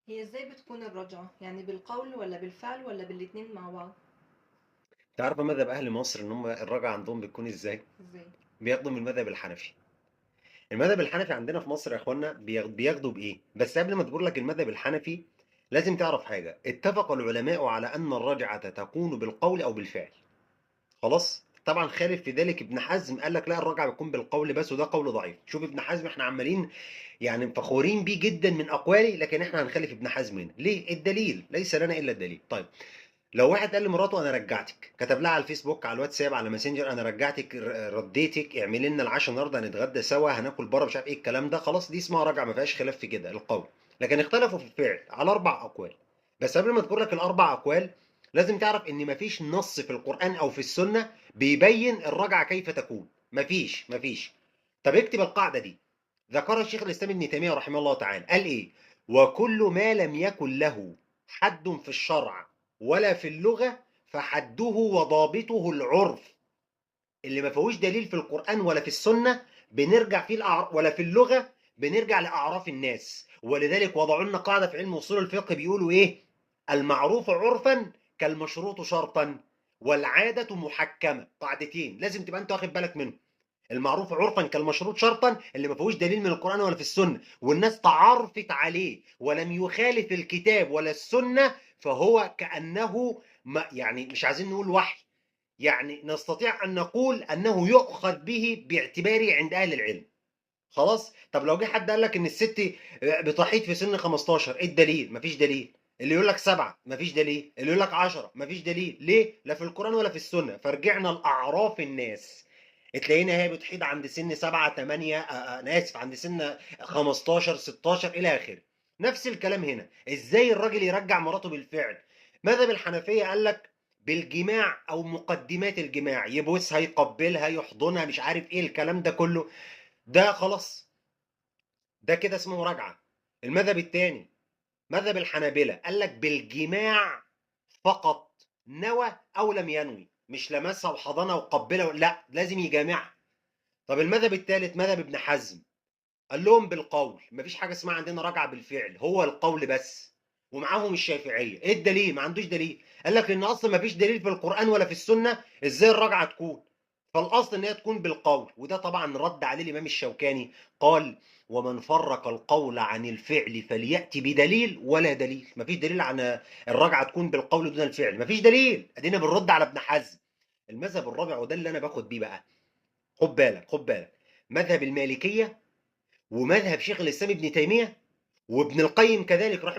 هي ازاي بتكون الرجعة؟ يعني بالقول ولا بالفعل ولا بالاتنين مع بعض؟ انت عارفه مذهب اهل مصر ان هم الرجعه عندهم بتكون ازاي؟ ازاي؟ بياخدوا من المذهب الحنفي. المذهب الحنفي عندنا في مصر يا اخوانا بياخدوا بايه؟ بس قبل ما تقول لك المذهب الحنفي لازم تعرف حاجه. اتفق العلماء على ان الرجعه تكون بالقول او بالفعل. خلاص. طبعا خالف في ذلك ابن حزم، قال لك لا، الرجعه بتكون بالقول بس، وده قول ضعيف. شوف ابن حزم، احنا عمالين يعني فخورين بيه جدا من اقوالي، لكن احنا هنخالف ابن حزم هنا. ليه؟ الدليل ليس لنا الا الدليل. طيب، لو واحد قال لمراته انا رجعتك، كتب لها على الفيسبوك، على الواتساب، على ماسنجر، انا رجعتك، رديتك، اعملي لنا العشاء النهارده، هنتغدى سوا، هناكل بره، مش عارف ايه الكلام ده، خلاص دي اسمها رجعه، ما فيهاش خلاف في كده القول. لكن اختلفوا في الفعل على اربع اقوال. بس قبل ما اذكر لك الاربع اقوال، لازم تعرف ان مفيش نص في القران او في السنه بيبين الرجعه كيف تكون. مفيش. طب اكتب القاعده دي. ذكرها الشيخ الاسلام ابن تيميه رحمه الله تعالى، قال ايه؟ وكل ما لم يكن له حد في الشرع ولا في اللغة فحده وضابطه العرف. اللي ما فيهوش دليل في القرآن ولا في السنة بنرجع فيه ولا في اللغة، بنرجع لأعراف الناس. ولذلك وضعوا لنا قاعدة في علم أصول الفقه، بيقولوا إيه؟ المعروف عرفا كالمشروط شرطا والعادة محكمة. قاعدتين لازم تبقى أنت واخد بالك منهم. المعروف عرفا كالمشروط شرطا، اللي ما فيهوش دليل من القرآن ولا في السنة والناس تعرفت عليه ولم يخالف الكتاب ولا السنة، فهو كأنه ما يعني مش عايزين نقول وحي، يعني نستطيع أن نقول أنه يؤخذ به باعتباره عند أهل العلم. خلاص. طب لو جه حد قال لك ان الست بتحيض في سن 15، ايه الدليل؟ مفيش دليل. اللي يقول لك 7 مفيش دليل. اللي يقول لك 10 مفيش دليل. ليه؟ لا في القرآن ولا في السنة. فرجعنا لأعراف الناس، تلاقينا هي بتحيض عند سن 7 8، انا اسف، عند سن 15 16 الى اخره. نفس الكلام هنا. ازاي الراجل يرجع مراته بالفعل؟ مذهب الحنفية قال لك بالجماع او مقدمات الجماع، يبوسها، يقبلها، يحضنها، مش عارف ايه الكلام ده كله. ده خلاص، ده كده اسمه مراجعة. المذهب الثاني مذهب الحنابلة، قال لك بالجماع فقط، نوى او لم ينوي، مش لمسها وحضنها وقبلها، لا لازم يجامعها. طب المذهب الثالث مذهب ابن حزم، قال لهم بالقول، مفيش حاجه اسمها عندنا رجعه بالفعل، هو القول بس. ومعاهم الشافعيه، ايه الدليل؟ ما عندوش دليل. قال لك لان اصلا مفيش دليل في القران ولا في السنه ازاي الرجعه تكون، فالاصل ان هي تكون بالقول. وده طبعا رد عليه الامام الشوكاني، قال ومن فرق القول عن الفعل فلياتي بدليل ولا دليل. مفيش دليل عن الرجعه تكون بالقول دون الفعل، مفيش دليل. ادينا بنرد على ابن حزم. المذهب الرابع، وده اللي انا باخد بيه بقى، خد بالك، مذهب المالكيه ومذهب شيخ الاسلام ابن تيميه وابن القيم كذلك رحمه